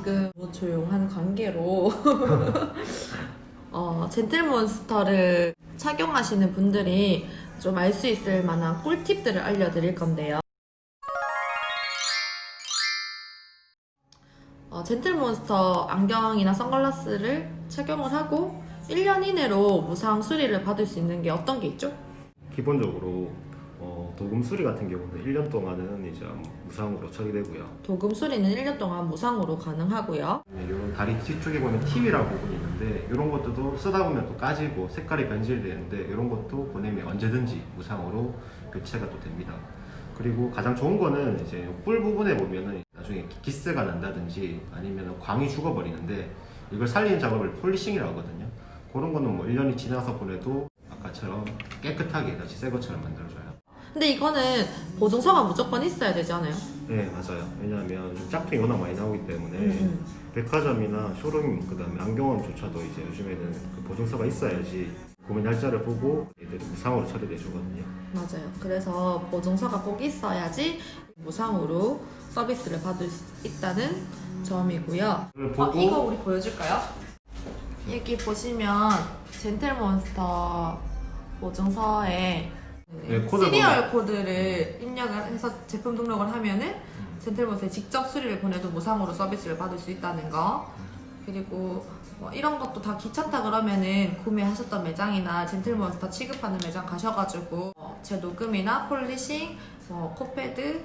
지금 뭐 조용한 관계로 젠틀몬스터를 착용하시는 분들이 좀 알 수 있을 만한 꿀팁들을 알려드릴 건데요. 젠틀몬스터 안경이나 선글라스를 착용을 하고 1년 이내로 무상 수리를 받을 수 있는 게 어떤 게 있죠? 기본적으로 도금 수리 같은 경우는 1년 동안은 이제 무상으로 처리되고요. 도금 수리는 1년 동안 무상으로 가능하고요. 이런 다리 뒤쪽에 보면 TV라는 부분이 있는데 이런 것들도 쓰다 보면 또 까지고 색깔이 변질되는데 이런 것도 보내면 언제든지 무상으로 교체가 또 됩니다. 그리고 가장 좋은 거는 이제 뿔 부분에 보면은 나중에 기스가 난다든지 아니면 광이 죽어버리는데 이걸 살리는 작업을 폴리싱이라고 하거든요. 그런 거는 뭐 1년이 지나서 보내도 아까처럼 깨끗하게 다시 새 것처럼 만들어줘요. 근데 이거는 보증서가 무조건 있어야 되지 않아요? 네, 맞아요. 왜냐하면 좀 짝퉁이 워낙 많이 나오기 때문에 백화점이나 쇼룸, 그다음에 안경원조차도 이제 요즘에는 그 보증서가 있어야지 구매 날짜를 보고 얘들이 무상으로 처리돼 주거든요. 맞아요. 그래서 보증서가 꼭 있어야지 무상으로 서비스를 받을 수 있다는 점이고요. 이걸 보고 이거 우리 보여줄까요? 여기 보시면 젠틀몬스터 보증서에 네, 코드 시리얼 코드를 입력을 해서 제품 등록을 하면은 젠틀몬스터에 직접 수리를 보내도 무상으로 서비스를 받을 수 있다는 거. 그리고 뭐 이런 것도 다 귀찮다 그러면은 구매하셨던 매장이나 젠틀몬스터 취급하는 매장 가셔가지고 재녹음이나 폴리싱, 코패드,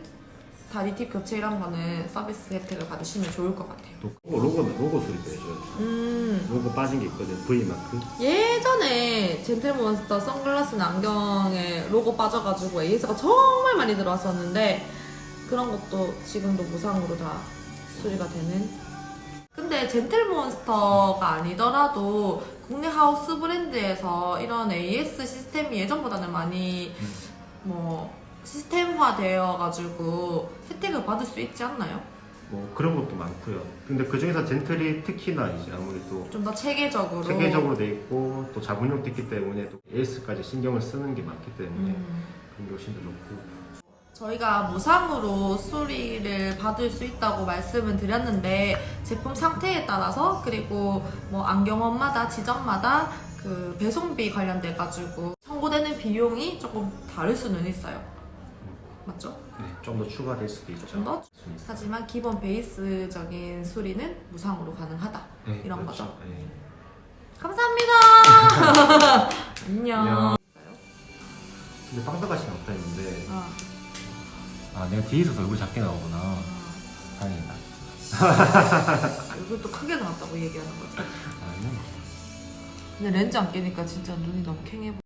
다리팁 교체 이런 거는 서비스 혜택을 받으시면 좋을 것 같아요. 또 로고 수리도 해줘요. 로고 빠진 게 있거든. V마크. 예전에 젠틀몬스터 선글라스나 안경에 로고 빠져가지고 AS가 정말 많이 들어왔었는데 그런 것도 지금도 무상으로 다 수리가 되는. 근데 젠틀몬스터가 아니더라도 국내 하우스 브랜드에서 이런 AS 시스템이 예전보다는 많이 시스템화 되어가지고 혜택을 받을 수 있지 않나요? 뭐 그런 것도 많고요. 근데 그 중에서 젠틀이 특히나 이제 아무래도 좀 더 체계적으로 돼 있고 또 자본력도 있기 때문에 또 AS까지 신경을 쓰는 게 많기 때문에 그런 게 훨씬 더 좋고. 저희가 무상으로 수리를 받을 수 있다고 말씀을 드렸는데 제품 상태에 따라서 그리고 뭐 안경원마다 지점마다 그 배송비 관련돼 가지고 청구되는 비용이 조금 다를 수는 있어요. 맞죠? 네, 좀 더 추가될 수도 있죠. 좀 더? 하지만 기본 베이스적인 수리는 무상으로 가능하다. 네, 이런 그렇죠. 거죠. 네. 감사합니다. 안녕. 안녕. 근데 빵떡아씨는 없다 했는데 내가 뒤에 있어서 얼굴 작게 나오구나. 다행이다. 얼굴도 크게 나왔다고 얘기하는 거죠. 아니요. 근데 렌즈 안 끼니까 진짜 눈이 너무 캥해 보여.